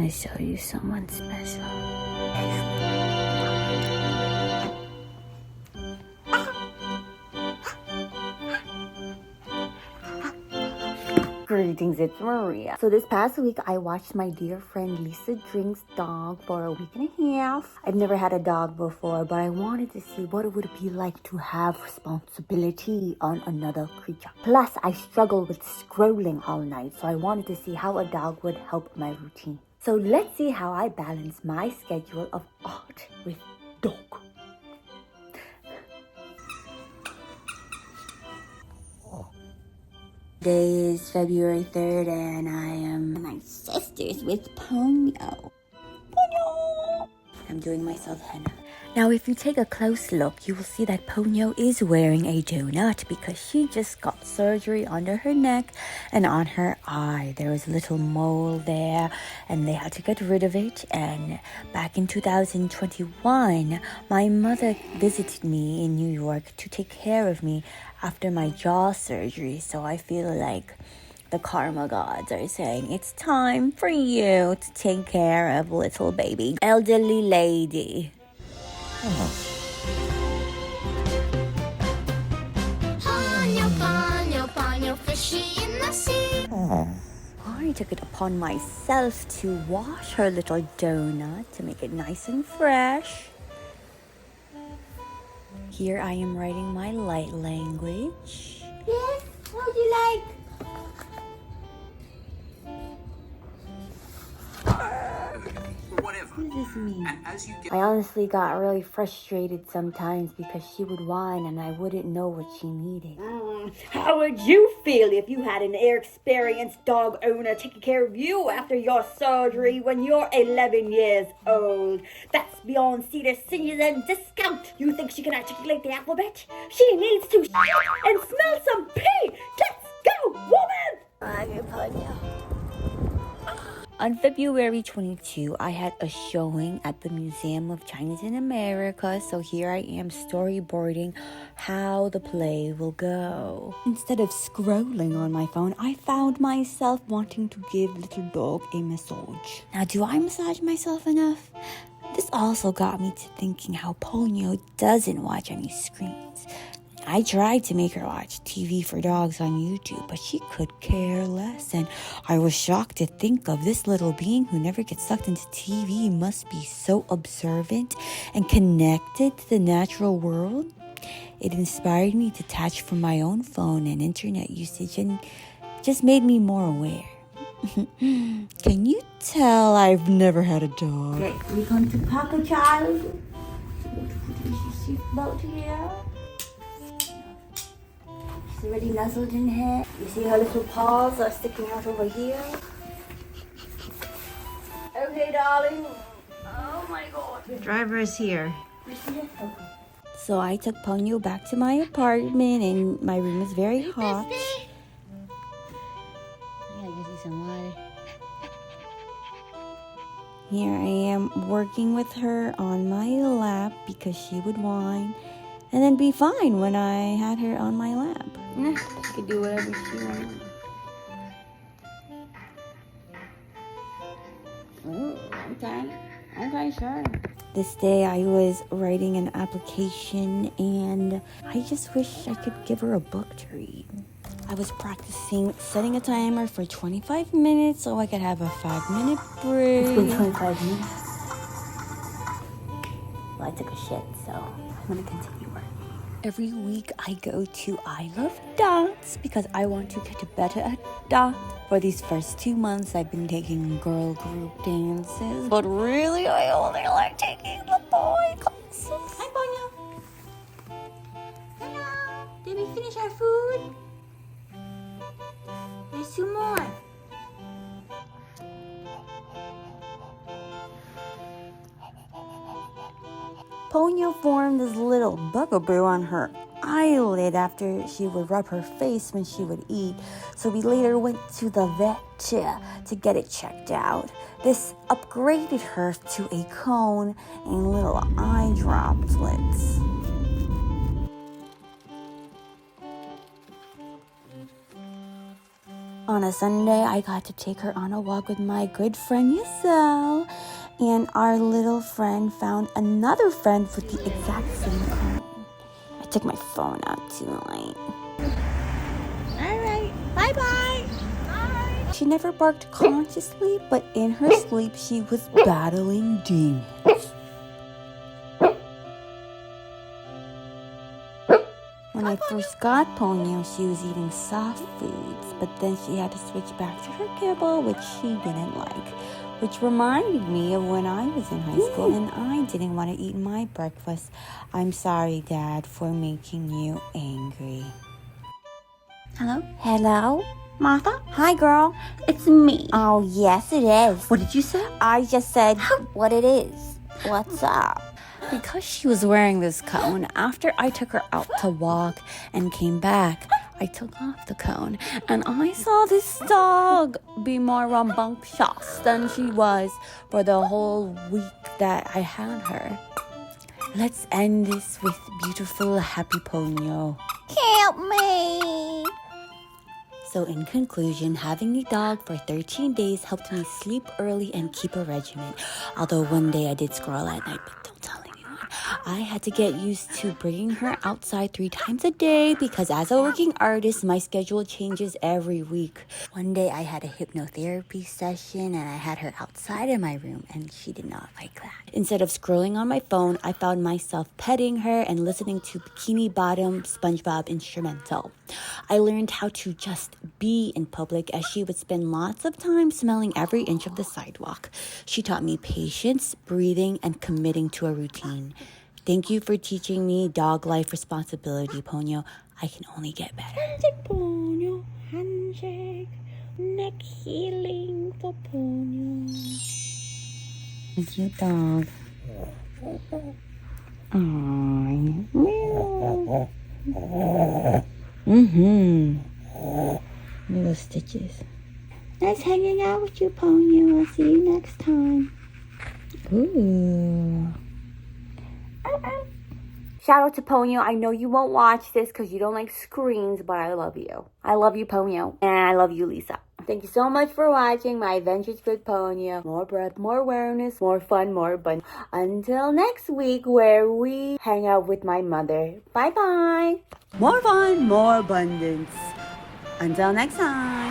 to show you someone special. Greetings, it's Maria. So this past week, I watched my dear friend Lisa Dring's dog for a week and a half. I've never had a dog before, but I wanted to see what it would be like to have responsibility on another creature. Plus, I struggled with scrolling all night, so I wanted to see how a dog would help my routine. So let's see how I balance my schedule of art with dog. Today is February 3rd and I am at my sister's with Ponyo. Ponyo! I'm doing myself henna. Now if you take a close look, you will see that Ponyo is wearing a donut because she just got surgery under her neck and on her eye. There was a little mole there and they had to get rid of it. And back in 2021, my mother visited me in New York to take care of me after my jaw surgery. So I feel like the karma gods are saying it's time for you to take care of little baby elderly lady. Ponyo, Ponyo, Ponyo, fishy in the sea. I took it upon myself to wash her little donut to make it nice and fresh. Here I am writing my light language. Yes, what would you like? Whatever. What does this mean? And as you get I honestly got really frustrated sometimes because she would whine and I wouldn't know what she needed. How would you feel if you had an experienced dog owner taking care of you after your surgery when you're 11 years old? That's beyond Cedar Season discount. You think she can articulate the alphabet? She needs to shit and smell some pee. Let's go, woman! On February 22, I had a showing at the Museum of Chinese in America, so here I am storyboarding how the play will go. Instead of scrolling on my phone, I found myself wanting to give little dog a massage. Now, do I massage myself enough? This also got me to thinking how Ponyo doesn't watch any screens. I tried to make her watch TV for dogs on YouTube, but she could care less. And I was shocked to think of this little being who never gets sucked into TV must be so observant and connected to the natural world. It inspired me to detach from my own phone and internet usage and just made me more aware. Can you tell I've never had a dog? Okay, we're going to pack a child. Seatbelt here. She's already nuzzled in here. You see her little paws are sticking out over here. Okay, darling. Oh my God. Driver is here. So I took Ponyo back to my apartment and my room is very hot. I gotta give you some water. Here I am working with her on my lap because she would whine and then be fine when I had her on my lap. She could do whatever she wants. Oh, okay, sure. This day I was writing an application and I just wish I could give her a book to read. I was practicing setting a timer for 25 minutes so I could have a 5-minute break. It's been 25 minutes. Well, I took a shit, so I'm gonna continue working. Every week I go to I Love Dance because I want to get better at dance. For these first 2 months I've been taking girl group dances, but really I only like taking the boy classes. Hi, Ponyo. Hello. Did we finish our food? There's 2 more. Ponyo formed this little bugaboo on her eyelid after she would rub her face when she would eat. So we later went to the vet to get it checked out. This upgraded her to a cone and little eye droplets. On a Sunday, I got to take her on a walk with my good friend Yisel. And our little friend found another friend with the exact same cone. I took my phone out too late. Alright, bye-bye. Bye. She never barked consciously, but in her sleep, she was battling demons. When I first got Ponyo, she was eating soft foods, but then she had to switch back to her kibble, which she didn't like. Which reminded me of when I was in high school and I didn't want to eat my breakfast. I'm sorry, Dad, for making you angry. Hello? Hello? Martha? Hi, girl. It's me. Oh, yes, it is. What did you say? I just said what it is. What's up? Because she was wearing this cone, after I took her out to walk and came back, I took off the cone and I saw this dog be more rambunctious than she was for the whole week that I had her. Let's end this with beautiful happy Ponyo. Help me! So in conclusion, having a dog for 13 days helped me sleep early and keep a regimen. Although one day I did scroll at night, but don't tell anyone. I had to get used to bringing her outside 3 times a day because as a working artist, my schedule changes every week. One day I had a hypnotherapy session and I had her outside in my room and she did not like that. Instead of scrolling on my phone, I found myself petting her and listening to Bikini Bottom SpongeBob instrumental. I learned how to just be in public as she would spend lots of time smelling every inch of the sidewalk. She taught me patience, breathing, and committing to a routine. Thank you for teaching me dog life responsibility, Ponyo. I can only get better. Handshake, Ponyo. Handshake. Neck healing for Ponyo. It's your dog. Aww. Little stitches. Nice hanging out with you, Ponyo. I'll see you next time. Ooh. Shout out to Ponyo. I know you won't watch this because you don't like screens, but I love you. I love you, Ponyo. And I love you, Lisa. Thank you so much for watching my adventures with Ponyo. More breath, more awareness, more fun, more abundance. Until next week where we hang out with my mother. Bye-bye. More fun, more abundance. Until next time.